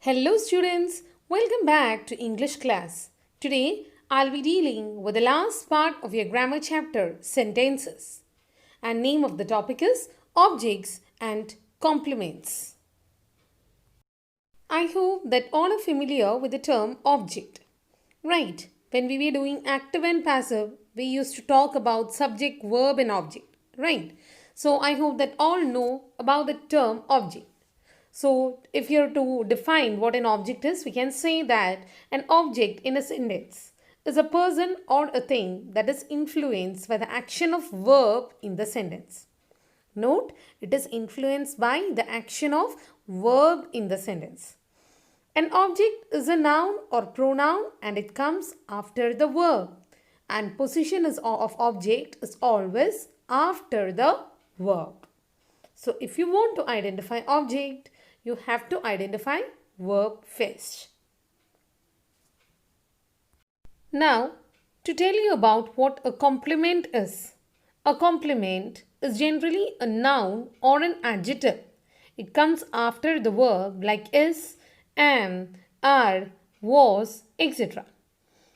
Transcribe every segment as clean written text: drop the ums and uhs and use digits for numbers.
Hello students, welcome back to English class. Today I'll be dealing with the last part of your grammar chapter, sentences. And name of the topic is objects and complements. I hope that all are familiar with the term object. Right, when we were doing active and passive, we used to talk about subject, verb and object. Right, so I hope that all know about the term object. So, if you're to define what an object is, we can say that an object in a sentence is a person or a thing that is influenced by the action of verb in the sentence. Note, it is influenced by the action of verb in the sentence. An object is a noun or pronoun and it comes after the verb. And position of object is always after the verb. So, if you want to identify object, you have to identify verb first. Now, to tell you about what a complement is. A complement is generally a noun or an adjective. It comes after the verb like is, am, are, was, etc.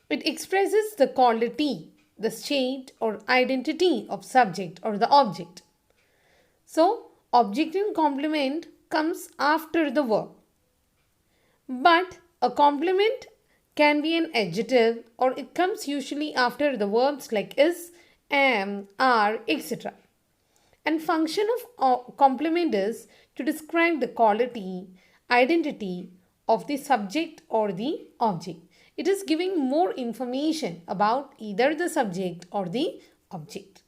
It expresses the quality, the state or identity of subject or the object. So, object in complement comes after the verb. But a complement can be an adjective or it comes usually after the verbs like is, am, are, etc. And function of complement is to describe the quality, identity of the subject or the object. It is giving more information about either the subject or the object.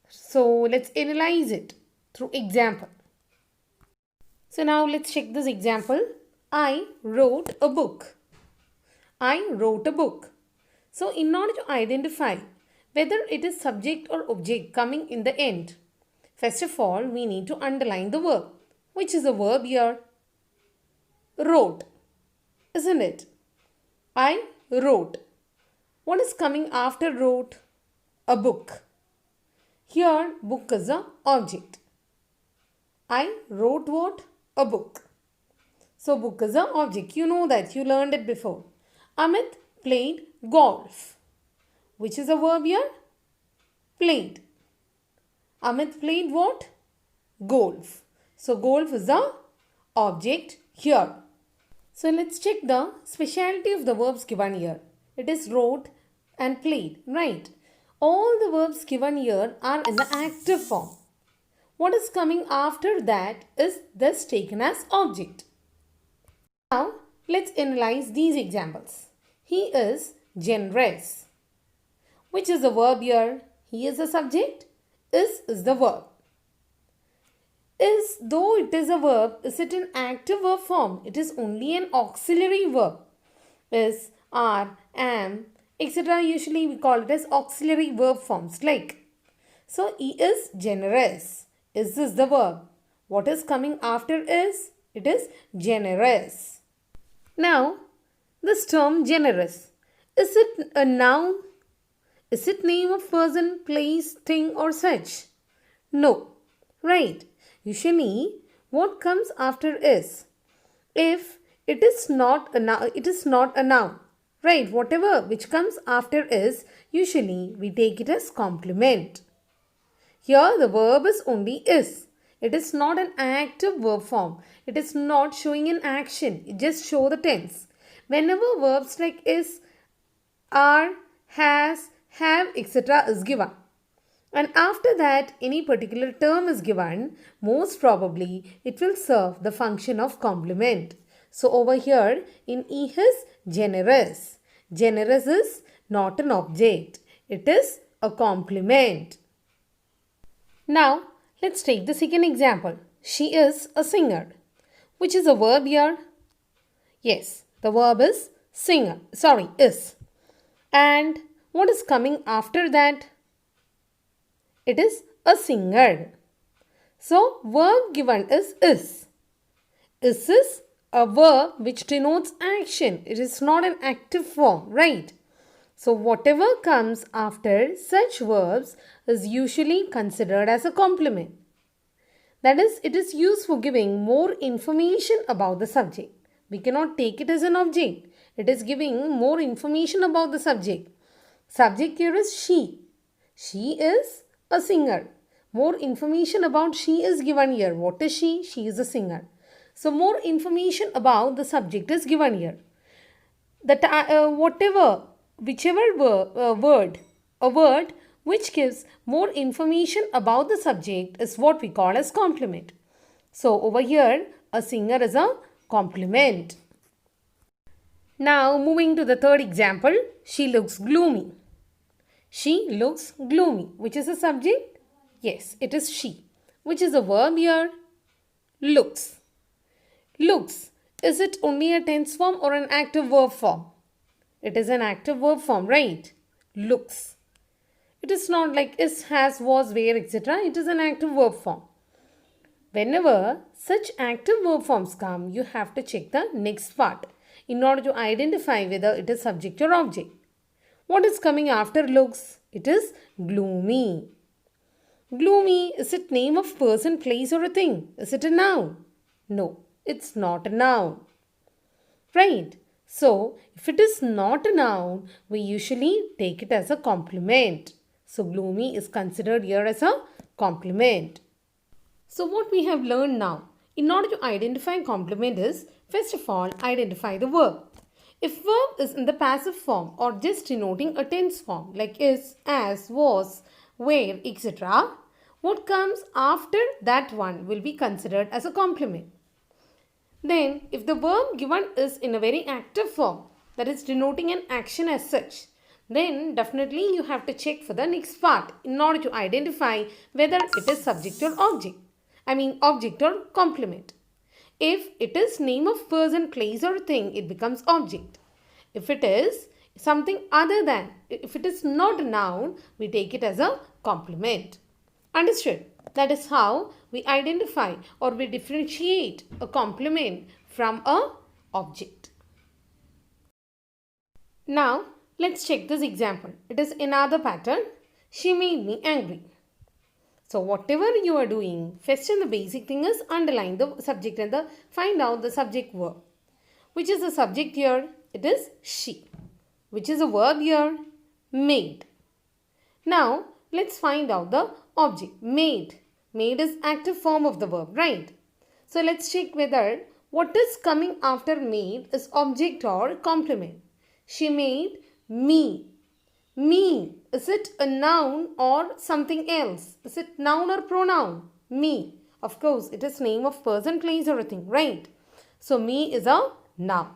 So let's analyze it through example. So now let's check this example. I wrote a book. I wrote a book. So in order to identify whether it is subject or object coming in the end, first of all we need to underline the verb. Which is the verb here? Wrote. Isn't it? I wrote. What is coming after wrote? A book. Here book is the object. I wrote what? A book. So book is an object. You know that. You learned it before. Amit played golf. Which is a verb here? Played. Amit played what? Golf. So golf is the object here. So let's check the speciality of the verbs given here. It is wrote and played. Right. All the verbs given here are in the active form. What is coming after that is thus taken as object. Now, let's analyze these examples. He is generous. Which is the verb here? He is the subject. Is the verb. Is, though it is a verb, is it an active verb form? It is only an auxiliary verb. Is, are, am, etc. Usually we call it as auxiliary verb forms like. So, he is generous. Is this the verb? What is coming after is? It is generous. Now, this term generous. Is it a noun? Is it name of person, place, thing or such? No. Right. Usually, what comes after is? If it is not a noun, it is not a noun. Right. Whatever which comes after is, usually we take it as complement. Here the verb is only is. It is not an active verb form. It is not showing an action. It just shows the tense. Whenever verbs like is, are, has, have, etc. is given. And after that any particular term is given, most probably it will serve the function of complement. So over here in he is generous. Generous is not an object. It is a complement. Now, let's take the second example. She is a singer. Which is a verb here? Yes, the verb is singer. Is. And what is coming after that? It is a singer. So, verb given is is. Is a verb which denotes action. It is not an active form, right? So, whatever comes after such verbs is usually considered as a complement. That is, it is used for giving more information about the subject. We cannot take it as an object. It is giving more information about the subject. Subject here is she. She is a singer. More information about she is given here. What is she? She is a singer. So more information about the subject is given here. Whichever word, a word which gives more information about the subject is what we call as complement. So over here, a singer is a complement. Now moving to the third example, she looks gloomy. She looks gloomy. Which is the subject? Yes, it is she. Which is the verb here? Looks. Looks. Is it only a tense form or an active verb form? It is an active verb form, right? Looks. It is not like is, has, was, were, etc. It is an active verb form. Whenever such active verb forms come, you have to check the next part in order to identify whether it is subject or object. What is coming after looks? It is gloomy. Gloomy, is it name of person, place or a thing? Is it a noun? No, it's not a noun. Right? So, if it is not a noun, we usually take it as a complement. So, gloomy is considered here as a complement. So, what we have learned now, in order to identify complement is, first of all, identify the verb. If verb is in the passive form or just denoting a tense form like is, as, was, were, etc., what comes after that one will be considered as a complement. Then, if the verb given is in a very active form, that is denoting an action as such, then definitely you have to check for the next part in order to identify whether it is subject or object. Object or complement. If it is name of person, place or thing, it becomes object. If it is something other than, if it is not a noun, we take it as a complement. Understood? That is how we identify or we differentiate a complement from a object. Now, let's check this example. It is another pattern. She made me angry. So, whatever you are doing, first and the basic thing is underline the subject and find out the subject verb. Which is the subject here? It is she. Which is the verb here? Made. Now, let's find out the object. Made. Made is active form of the verb, right? So, let's check whether what is coming after made is object or complement. She made me. Me. Is it a noun or something else? Is it noun or pronoun? Me. Of course, it is name of person, place or a thing, right? So, me is a noun.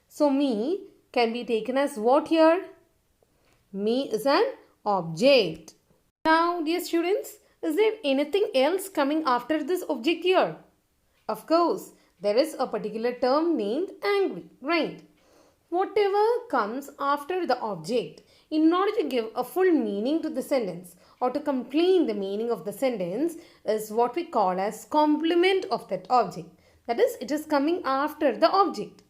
So, me can be taken as what here? Me is an object. Now, dear students, is there anything else coming after this object here? Of course, there is a particular term named angry, right? Whatever comes after the object, in order to give a full meaning to the sentence or to complete the meaning of the sentence is what we call as complement of that object. That is, it is coming after the object.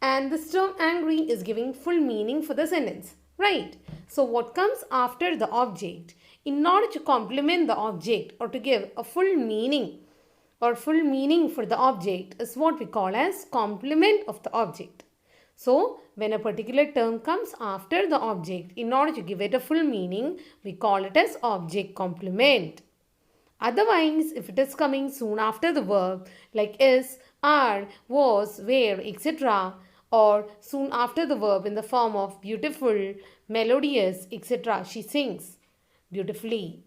And this term angry is giving full meaning for the sentence, right? So, what comes after the object, in order to complement the object or to give a full meaning or full meaning for the object is what we call as complement of the object. So, when a particular term comes after the object, in order to give it a full meaning, we call it as object complement. Otherwise, if it is coming soon after the verb, like is, are, was, were, etc., or soon after the verb in the form of beautiful, melodious, etc., she sings beautifully,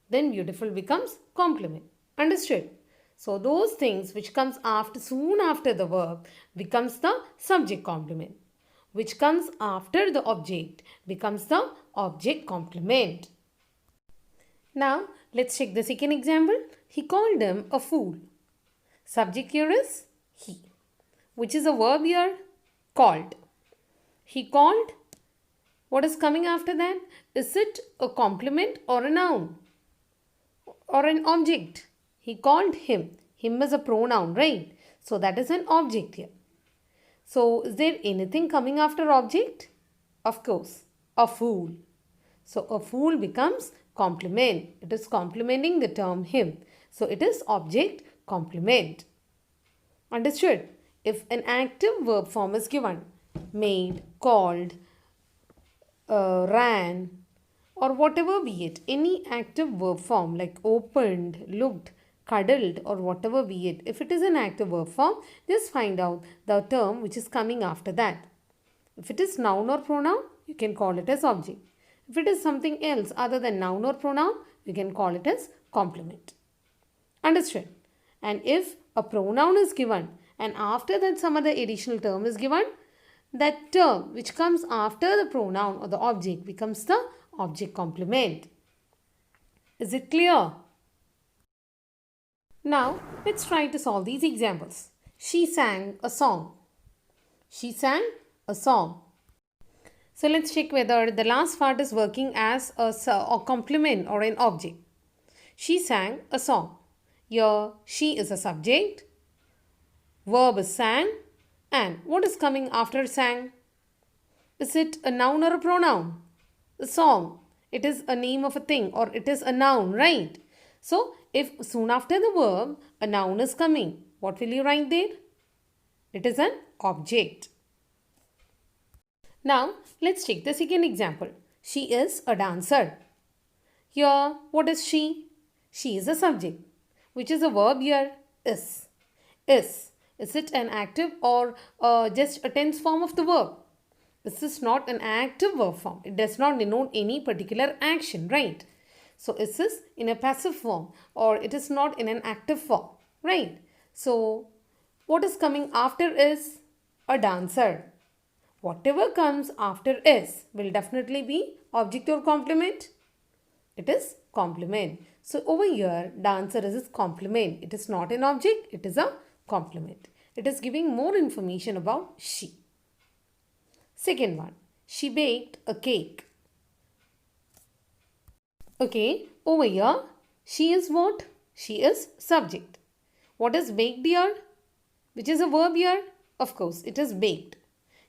then beautiful becomes complement. Understood? So, those things which comes after soon after the verb becomes the subject complement. Which comes after the object becomes the object complement. Now, let's check the second example. He called him a fool. Subject here is he. Which is a verb here? Called. He called. What is coming after that? Is it a complement or a noun? Or an object? He called him. Him is a pronoun, right? So, that is an object here. So, is there anything coming after object? Of course, a fool. So, a fool becomes complement. It is complementing the term him. So, it is object complement. Understood? if an active verb form is given, made, called, ran, or whatever be it, any active verb form like opened, looked, cuddled, or whatever be it, if it is an active verb form, just find out the term which is coming after that. If it is noun or pronoun, you can call it as object. If it is something else other than noun or pronoun, you can call it as complement. Understood? And if a pronoun is given and after that some other additional term is given, that term which comes after the pronoun or the object becomes the object complement. Is it clear? Now, let's try to solve these examples. She sang a song. She sang a song. So, let's check whether the last part is working as a complement or an object. She sang a song. Here, she is a subject. Verb is sang. And what is coming after sang? Is it a noun or a pronoun? The song. It is a name of a thing or it is a noun, right? So, if soon after the verb, a noun is coming, what will you write there? It is an object. Now, let's take the second example. She is a dancer. Here, what is she? She is a subject. Which is a verb here? Is. Is. Is it an active or just a tense form of the verb? This is not an active verb form. It does not denote any particular action, right? So, is this in a passive form or it is not in an active form, right? So, what is coming after is a dancer. Whatever comes after is will definitely be object or complement. It is complement. So, over here, dancer is its complement. It is not an object, it is a complement. It is giving more information about she. Second one, she baked a cake. Okay, over here, she is what? She is subject. What is baked here? Which is a verb here? Of course, it is baked.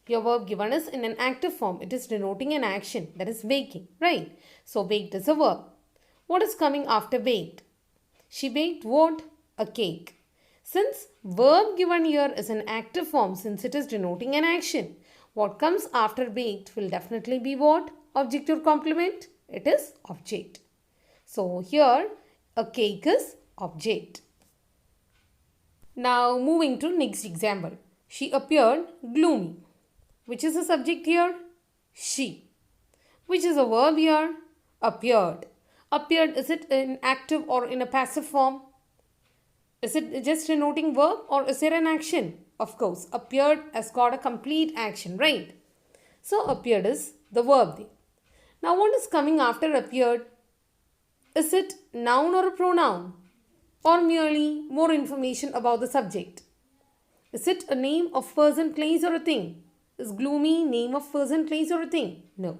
Your verb given is in an active form. It is denoting an action, that is baking, right? So, baked is a verb. What is coming after baked? She baked what? A cake. Since verb given here is an active form, since it is denoting an action, what comes after baked will definitely be what? Object or complement? It is object. So, here a cake is object. Now, moving to next example. She appeared gloomy. Which is the subject here? She. Which is a verb here? Appeared. Appeared, is it in active or in a passive form? Is it just denoting verb or is there an action? Of course, appeared has got a complete action, right? So, appeared is the verb there. Now, what is coming after appeared? Is it noun or a pronoun? Or merely more information about the subject? Is it a name of person, place or a thing? Is gloomy name of person, place or a thing? No,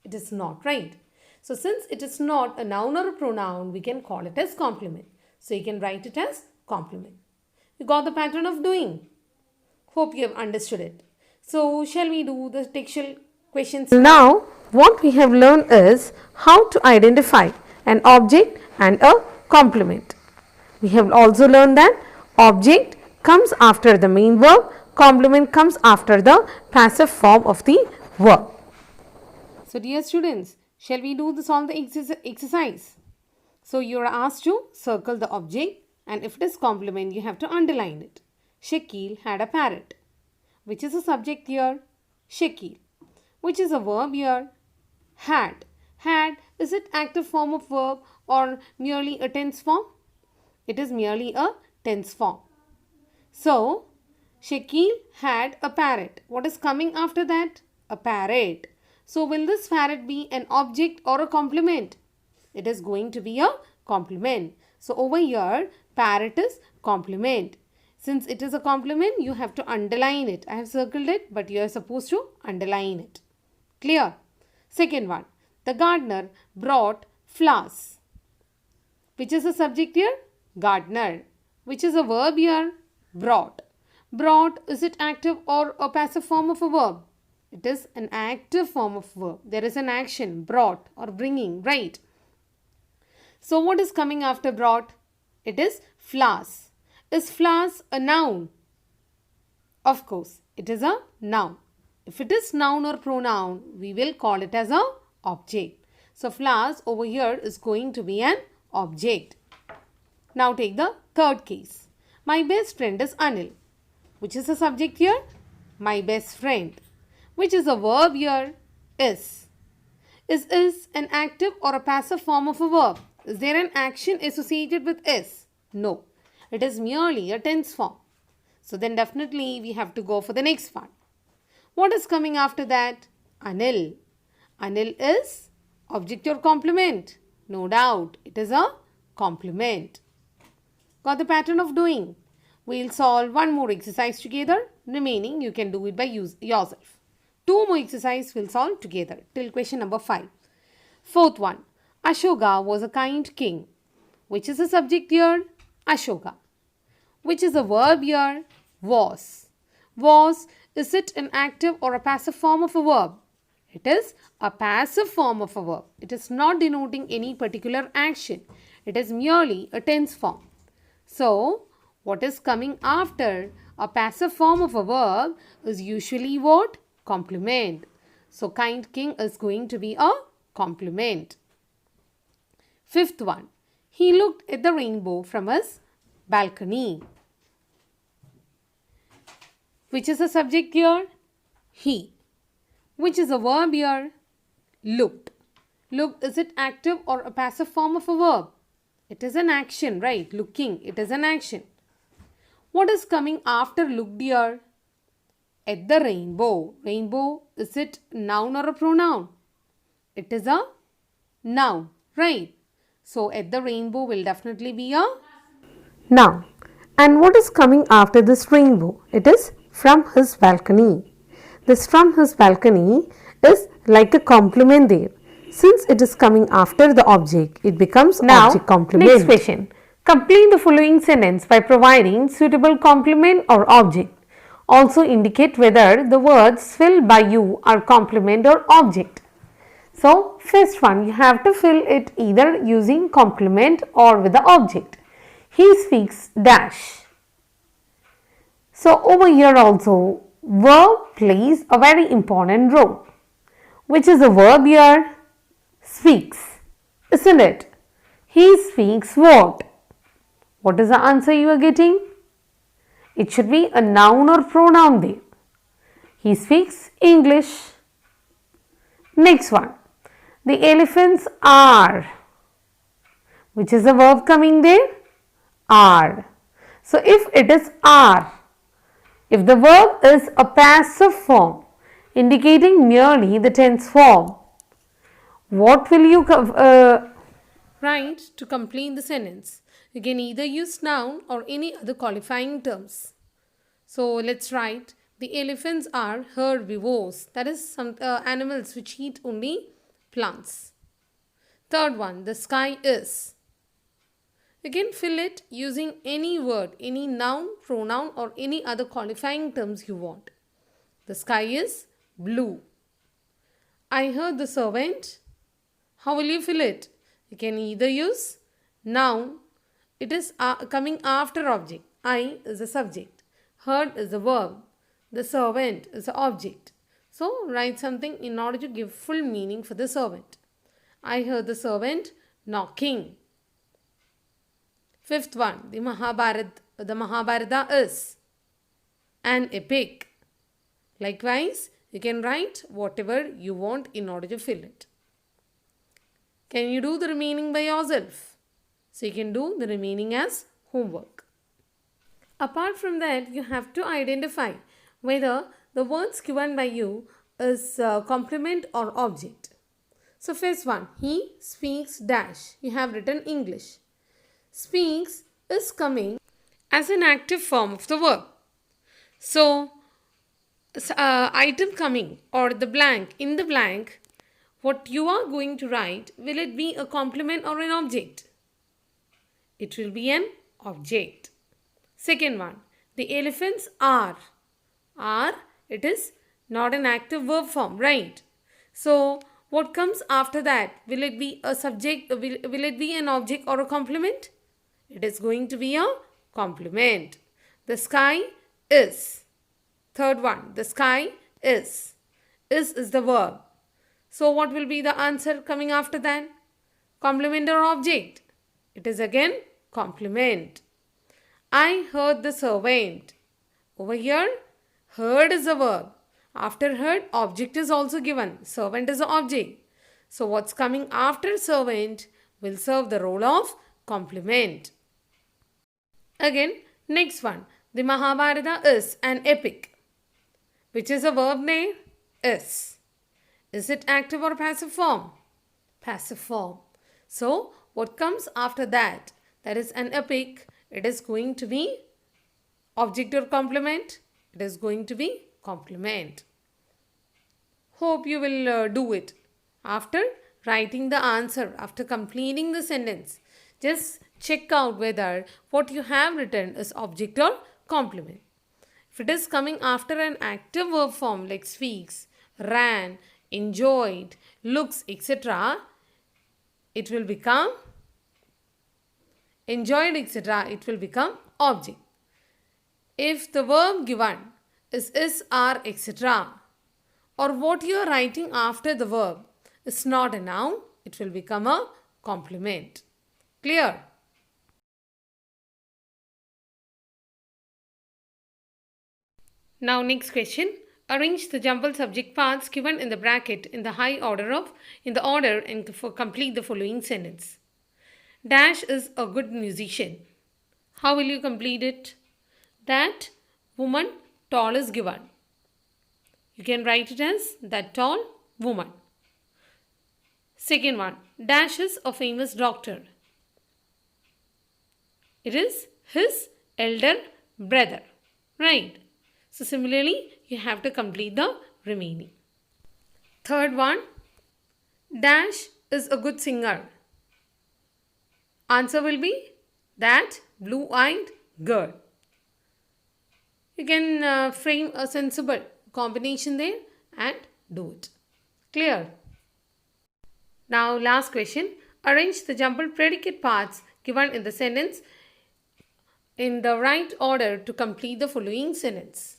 it is not, right? So, since it is not a noun or a pronoun, we can call it as complement. So, you can write it as complement. You got the pattern of doing? Hope you have understood it. So, shall we do the textual questions? Now, what we have learned is how to identify an object and a complement. We have also learned that object comes after the main verb, complement comes after the passive form of the verb. So, dear students, shall we do solve the exercise? So, you are asked to circle the object and if it is complement, you have to underline it. Shakil had a parrot. Which is a subject here? Shakil. Which is a verb here? Had. Had, is it active form of verb or merely a tense form? It is merely a tense form. So, Shakil had a parrot. What is coming after that? A parrot. So, will this parrot be an object or a complement? It is going to be a complement. So, over here, parrot is complement. Since it is a complement, you have to underline it. I have circled it, but you are supposed to underline it. Clear? Second one, the gardener brought flowers. Which is the subject here? Gardener. Which is a verb here? Brought. Brought, is it active or a passive form of a verb? It is an active form of verb. There is an action, brought or bringing, right? So, what is coming after brought? It is flowers. Is flowers a noun? Of course, it is a noun. If it is noun or pronoun, we will call it as a object. So flowers over here is going to be an object. Now take the third case. My best friend is Anil. Which is the subject here? My best friend. Which is a verb here? Is. Is an active or a passive form of a verb? Is there an action associated with is? No. It is merely a tense form. So then definitely we have to go for the next one. What is coming after that? Anil. Anil is object or complement? No doubt. It is a complement. Got the pattern of doing? We'll solve one more exercise together. Remaining you can do it by yourself. Two more exercises we'll solve together till question number 5. Fourth one. Ashoka was a kind king. Which is the subject here? Ashoka. Which is the verb here? Was. Was, is it an active or a passive form of a verb? It is a passive form of a verb. It is not denoting any particular action. It is merely a tense form. So, what is coming after a passive form of a verb is usually what? Complement. So, kind king is going to be a complement. Fifth one. He looked at the rainbow from his balcony. Which is the subject here? He. Which is a verb here? Looked. Looked, is it active or a passive form of a verb? It is an action, right? Looking, it is an action. What is coming after looked here? At the rainbow. Rainbow, is it noun or a pronoun? It is a noun, right? So, at the rainbow will definitely be a noun. And what is coming after this rainbow? It is from his balcony. This from his balcony is like a complement there. Since it is coming after the object, it becomes now, object complement. Next question. Complete the following sentence by providing suitable complement or object. Also indicate whether the words filled by you are complement or object. So, first one, you have to fill it either using complement or with the object. He speaks dash. So, over here also, verb plays a very important role. Which is the verb here? Speaks. Isn't it? He speaks what? What is the answer you are getting? It should be a noun or pronoun there. He speaks English. Next one. The elephants are. Which is the verb coming there? Are. So, if it is are, if the verb is a passive form indicating merely the tense form, what will you write to complete the sentence? You can either use noun or any other qualifying terms. So, let's write the elephants are herbivores. That is some animals which eat only plants. Third one, the sky is. You can fill it using any word, any noun, pronoun or any other qualifying terms you want. The sky is blue. I heard the servant. How will you fill it? You can either use noun. It is coming after object. I is the subject. Heard is the verb. The servant is the object. So, write something in order to give full meaning for the servant. I heard the servant knocking. Fifth one, the Mahabharata is an epic. Likewise, you can write whatever you want in order to fill it. Can you do the remaining by yourself? So, you can do the remaining as homework. Apart from that, you have to identify whether the words given by you is complement or object. So, first one, he speaks dash. You have written English. Speaks is coming as an active form of the verb. So, item coming or the blank, in the blank, what you are going to write, will it be a complement or an object? It will be an object. Second one, the elephants are. Are, it is not an active verb form, right? So, what comes after that? Will it be a subject, will it be an object or a complement? It is going to be a complement. The sky is. Third one, the sky is. Is the verb. So what will be the answer coming after that? Complement or object? It is again complement. I heard the servant. Over here, heard is a verb. After heard, object is also given. Servant is an object. So what's coming after servant will serve the role of complement. Again, next one. The Mahabharata is an epic. Which is a verb there? Is. Is it active or passive form? Passive form. So, what comes after that? That is an epic. It is going to be object or complement. It is going to be complement. Hope you will do it. After writing the answer, after completing the sentence, just check out whether what you have written is object or complement. If it is coming after an active verb form like speaks, ran, enjoyed, looks, etc., it will become enjoyed, etc., it will become object. If the verb given is, are, etc., or what you are writing after the verb is not a noun, it will become a complement. Clear? Now next question. Arrange the jumbled subject parts given in the bracket in the order and complete the following sentence. Dash is a good musician. How will you complete it? That woman tall is given. You can write it as that tall woman. Second one. Dash is a famous doctor. It is his elder brother. Right. So similarly, you have to complete the remaining. Third one, Dash is a good singer. Answer will be that blue-eyed girl. You can frame a sensible combination there and do it. Clear? Now last question. Arrange the jumbled predicate parts given in the sentence in the right order to complete the following sentence.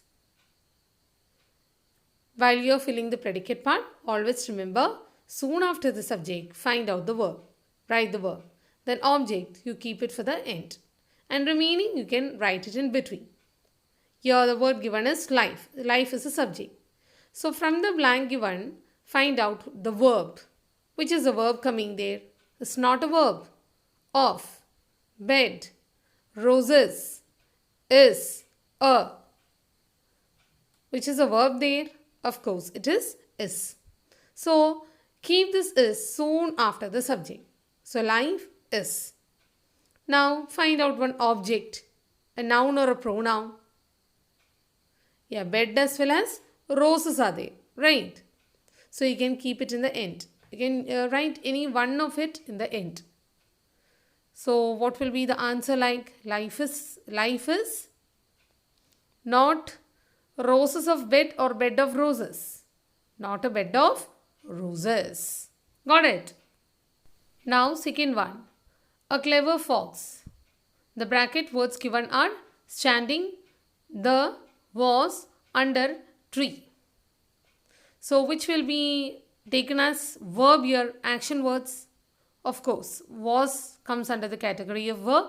While you are filling the predicate part, always remember, soon after the subject, find out the verb. Write the verb. Then object, you keep it for the end. And remaining, you can write it in between. Here the word given is life. Life is a subject. So from the blank given, find out the verb. Which is the verb coming there? It's not a verb. Of, bed, roses, is, a. Which is a verb there? Of course, it is. So, keep this is soon after the subject. So, life is. Now, find out one object, a noun or a pronoun. Yeah, bed as well as roses are there, right? So, you can keep it in the end. You can write any one of it in the end. So, what will be the answer like? Life is not roses of bed or bed of roses. Not a bed of roses. Got it? Now second one. A clever fox. The bracket words given are standing, the, was, under, tree. So which will be taken as verb here, action words? Of course, was comes under the category of verb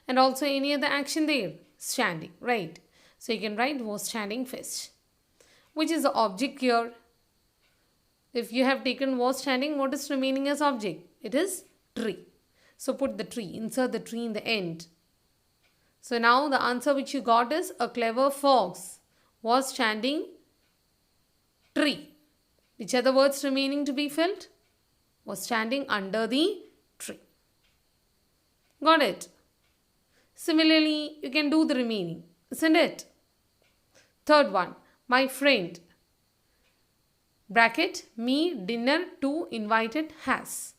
and also any other action there, standing, right? So you can write was standing first. Which is the object here? If you have taken was standing, what is remaining as object? It is tree. So put the tree, insert the tree in the end. So now the answer which you got is a clever fox was standing tree. Which are the words remaining to be filled? Was standing under the tree. Got it? Similarly, you can do the remaining, isn't it? Third one, my friend. Bracket, me, dinner, to, invited, has.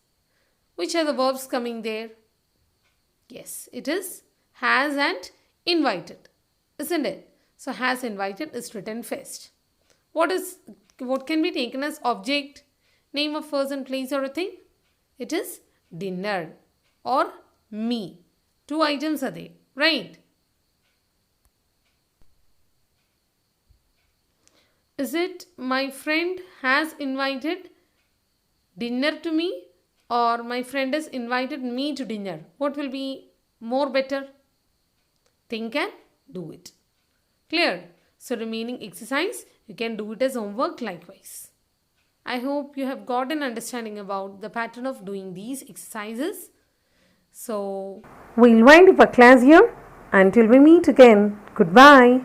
Which are the verbs coming there? Yes, it is has and invited, isn't it? So, has invited is written first. What can be taken as object? Name of person, place or a thing? It is dinner or me. Two items are there, right? Is it my friend has invited dinner to me or my friend has invited me to dinner? What will be more better? Think and do it. Clear? So, remaining exercise, you can do it as homework likewise. I hope you have got an understanding about the pattern of doing these exercises. So, we'll wind up our class here. Until we meet again, goodbye.